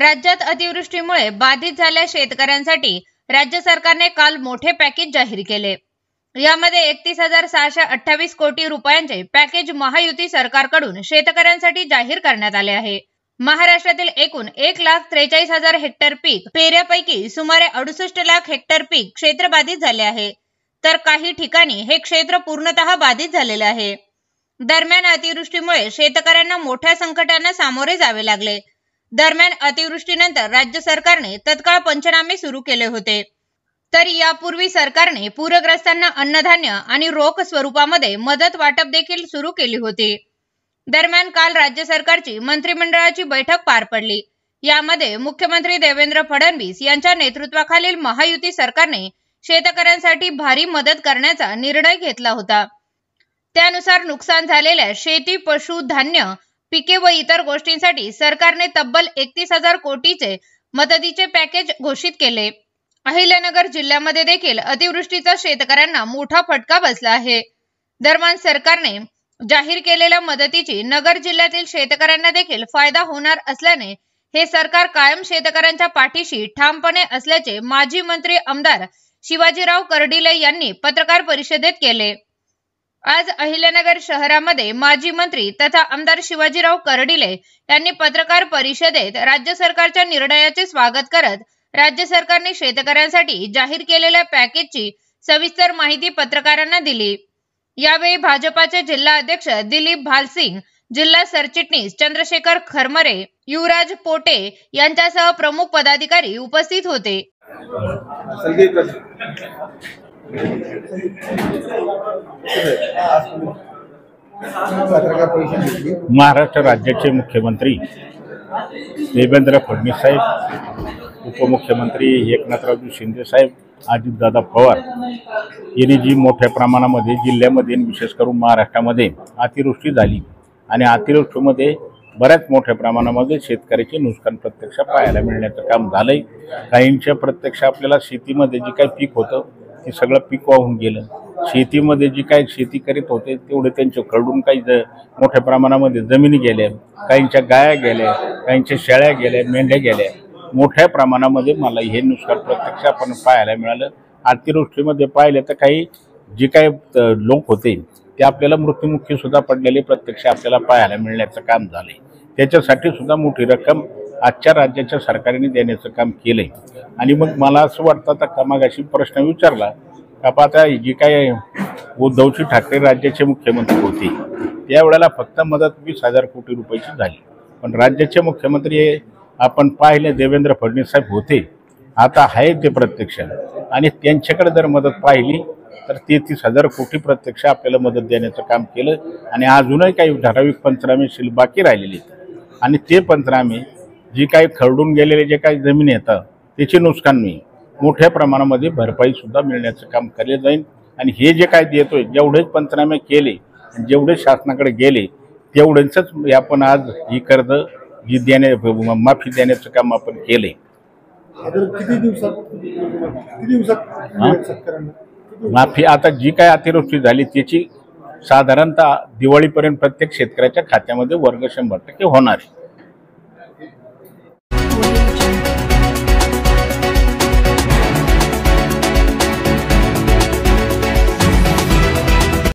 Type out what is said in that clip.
राज्यात अतिवृष्टीमुळे बाधित झालेल्या शेतकऱ्यांसाठी राज्य सरकारने काल मोठे पॅकेज जाहीर केले। यामध्ये 31,628 कोटी रुपयांचे पॅकेज महायुती सरकारकडून शेतकऱ्यांसाठी जाहीर करण्यात आले आहे। महाराष्ट्रातील एकूण 1,43,000 हेक्टर पीक पेऱ्यापैकी सुमारे 68 लाख हेक्टर पीक क्षेत्र बाधित झाले आहे, तर काही ठिकाणी हे क्षेत्र पूर्णतः बाधित झालेले आहे। दरम्यान अतिवृष्टीमुळे शेतकऱ्यांना मोठ्या संकटांना सामोरे जावे लागले। दरम्यान अतिवृष्टीनंतर राज्य सरकारने तत्काळ पंचनामे सुरू केले होते, तर यापूर्वी सरकारने पूरग्रस्तांना अन्नधान्य आणि रोख स्वरूपामध्ये मदत वाटप देखील सुरू केली होती। दरम्यान काल राज्य सरकारची मंत्रिमंडळाची बैठक पार पडली। यामध्ये मुख्यमंत्री देवेंद्र फडणवीस यांच्या नेतृत्वाखालील महायुती सरकारने शेतकऱ्यांसाठी भारी मदत करण्याचा निर्णय घेतला होता। त्यानुसार नुकसान झालेल्या शेती, पशु, धान्य, पिके व इतर गोष्टींसाठी सरकारने तब्बल 31,000 कोटीचे मदतीचे पॅकेज घोषित केले। अहिल्यानगर जिल्ह्यामध्ये देखील अतिवृष्टीचा शेतकऱ्यांना मोठा फटका बसला आहे। दरम्यान सरकारने जाहीर केलेल्या मदतीची नगर जिल्ह्यातील शेतकऱ्यांना देखील फायदा होणार असल्याने हे सरकार कायम शेतकऱ्यांच्या पाठीशी ठामपणे असल्याचे माजी मंत्री आमदार शिवाजीराव कर्डिले यांनी पत्रकार परिषदेत केले। आज अहिल्यानगर शहरामध्ये माजी मंत्री तथा आमदार शिवाजीराव कर्डिले यांनी पत्रकार परिषदेत राज्य सरकारच्या निर्णयाचे स्वागत करत राज्य सरकारने शेतकऱ्यांसाठी जाहीर केलेल्या पॅकेजची सविस्तर माहिती पत्रकारांना दिली। यावेळी भाजपाचे जिल्हा अध्यक्ष दिलीप भालसिंग, जिल्हा सरचिटणीस चंद्रशेखर खरमरे, युवराज पोटे यांच्यासह प्रमुख पदाधिकारी उपस्थित होते। महाराष्ट्र राज्याचे मुख्यमंत्री देवेंद्र फडणवीस साहेब, उपमुख्यमंत्री एकनाथरावजी शिंदे साहेब, अजितदादा पवार यांनी जी मोठ्या प्रमाणामध्ये जिल्ह्यामध्ये विशेष करून महाराष्ट्रामध्ये अतिवृष्टी झाली आणि अतिवृष्टीमध्ये बऱ्याच मोठ्या प्रमाणामध्ये शेतकऱ्याचे नुकसान प्रत्यक्ष पाहायला मिळण्याचं काम झालंय। काहींच्या प्रत्यक्ष आपल्याला शेतीमध्ये जे काही पीक होतं ते सगळं पीक वाहून गेलं। शेतीमध्ये जी काही शेती करीत होते तेवढे त्यांचे खरडून काही मोठ्या प्रमाणामध्ये जमिनी गेल्या, काहींच्या गाया गेल्या, काहींच्या शेळ्या गेल्या, मेंढ्या गेल्या। मोठ्या प्रमाणामध्ये मला हे नुकसान प्रत्यक्ष आपण पाहायला मिळालं। अतिवृष्टीमध्ये पाहिलं तर काही जे काही लोक होते ते आपल्याला मृत्युमुखी सुद्धा पडलेले प्रत्यक्ष आपल्याला पाहायला मिळण्याचं काम झालंय। त्याच्यासाठी सुद्धा मोठी रक्कम आजच्या राज्याच्या सरकारने देण्याचं काम केलंय। आणि मग मला असं वाटतं आता कामागाशी प्रश्न विचारला का आता जी काय उद्धवजी ठाकरे राज्याचे मुख्यमंत्री होते त्यावेळेला फक्त मदत 20,000 कोटी रुपयाची झाली, पण राज्याचे मुख्यमंत्री आपण पाहिले देवेंद्र फडणवीस साहेब होते, आता आहे ते प्रत्यक्ष, आणि त्यांच्याकडे जर मदत पाहिली तर 33,000 कोटी प्रत्यक्ष आपल्याला मदत देण्याचं काम केलं। आणि अजूनही काही ठराविक पंचनामे शिल्लक बाकी राहिलेले आहेत आणि ते पंचनामे जी काही खरडून गेलेले जे काही जमीन येतात त्याची नुकसानी मोठ्या प्रमाणामध्ये भरपाई सुद्धा मिळण्याचं काम केले जाईल। आणि हे जे काय देतोय जेवढेच पंचनामे केले जेवढे शासनाकडे गेले तेवढेच आपण आज ही कर्ज जी माफी देण्याचं काम आपण केले। माफी आता जी काय अतिवृष्टी झाली त्याची साधारणतः दिवाळीपर्यंत प्रत्येक शेतकऱ्याच्या खात्यामध्ये वर्ग 100% होणार आहे।